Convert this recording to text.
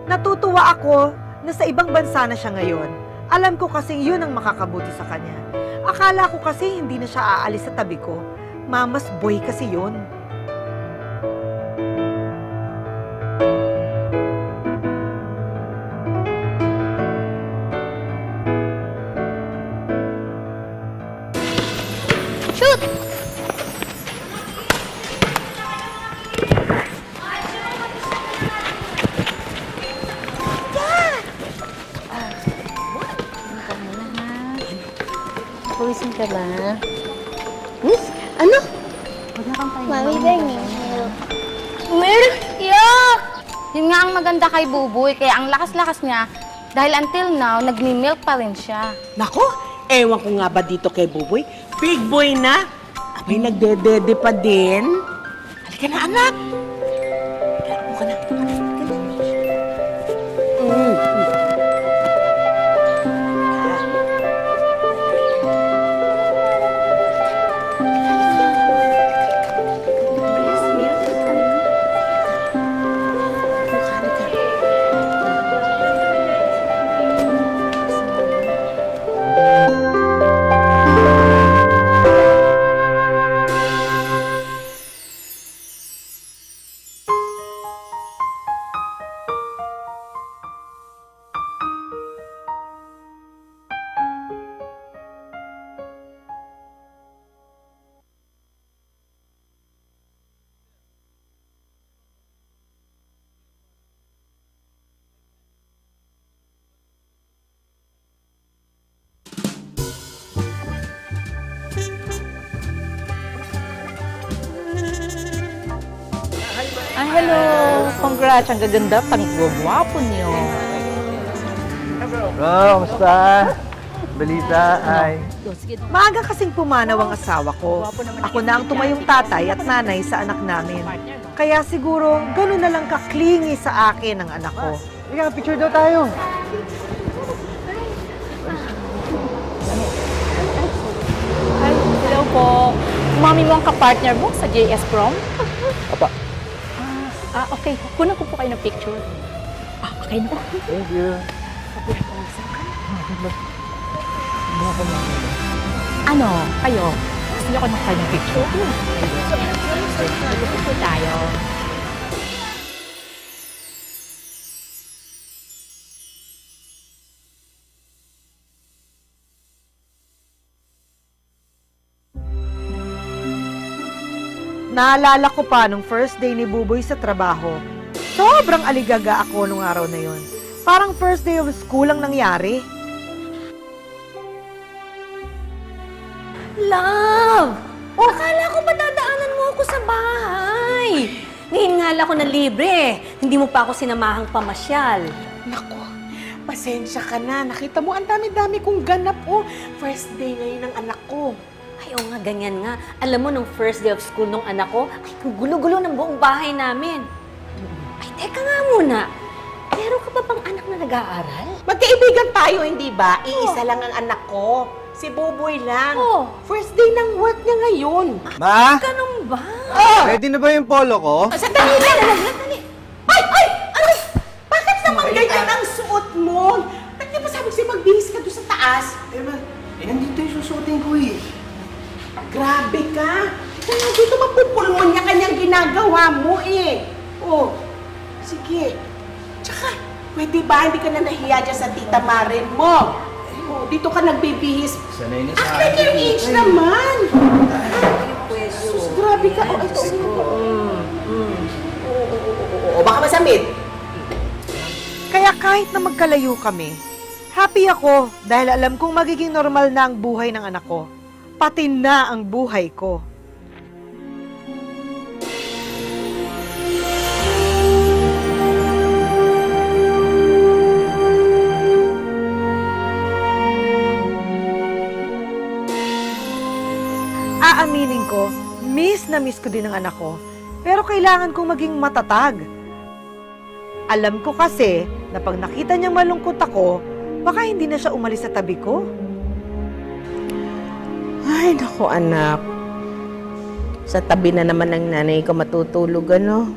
Natutuwa ako na sa ibang bansa na siya ngayon. Alam ko kasing yun ang makakabuti sa kanya. Akala ko kasi hindi na siya aalis sa tabi ko. Mama's boy kasi yun. Shoot! Pawisin ka ba? Ano? Wala kang pahinga. Mami, Bernie, milk. Milk? Yuck! Yun nga ang maganda kay Buboy, kaya ang lakas-lakas niya, dahil until now, nagmi-milk pa rin siya. Nako, ewan ko nga ba dito kay Buboy? Big boy na. Abay, nagdedede pa din. Halika na, anak. Halika ka na. Hello! Congrats! Ang gaganda, panggwapo niyo. Bro, kamusta? Balita, ay. Maaga kasing pumanaw ang asawa ko. Ako na ang tumayong tatay at nanay sa anak namin. Kaya siguro, gano'n na lang kaklingi sa akin ang anak ko. Ika, picture daw tayo. Hi, hello po. Mami mo ang kapartner mo sa JS Prom? Apa. Okay. Kunan ko po kayo ng picture. Okay na po. Thank you. Ano? Kayo? Gusto niyo ko ng kayo ng picture? Dito po tayo. Naalala ko pa nung first day ni Buboy sa trabaho. Sobrang aligaga ako nung araw na yon. Parang first day of school lang nangyari. Love! Akala ko dadaanan mo ako sa bahay. Ngayon nga lang ako na libre. Hindi mo pa ako sinamahang pamasyal. Nako, pasensya ka na. Nakita mo, ang dami-dami kong ganap. Oh, first day ngayon ng anak ko. Ay, oo nga, ganyan nga. Alam mo, nung first day of school nung anak ko, ay, ang gulo-gulo ng buong bahay namin. Ay, teka nga muna. Meron ka pa bang anak na nag-aaral? Magkaibigan tayo, hindi ba? Iisa lang ang anak ko. Si Buboy lang. Oh. First day ng work niya ngayon. Ma? Ganun ba? Ready na ba yung polo ko? Sandali lang! Sandali! Ay! Ay! Ano? Bakit naman ganyan ang suot mo? Ba't di ba sabi siya magbihis ka doon sa taas? Nandito yung susuotin ko eh. Grabe ka! Kaya dito mapupulmon niya kanyang ginagawa mo eh. Oh, sige. Tsaka, pwede ba hindi ka na nahiya dyan sa tita Marin mo? Oh, dito ka nagbibihis. Sanay na After your age naman! Sus, grabe ka. Oh, ito. Oo, baka masamid. Kaya kahit na magkalayo kami, happy ako dahil alam kong magiging normal na ang buhay ng anak ko. Pati na ang buhay ko. Aaminin ko, miss na miss ko din ang anak ko. Pero kailangan kong maging matatag. Alam ko kasi na pag nakita niyang malungkot ako, baka hindi na siya umalis sa tabi ko. Ay, naku anak. Sa tabi na naman ng nanay ko matutulog, ano?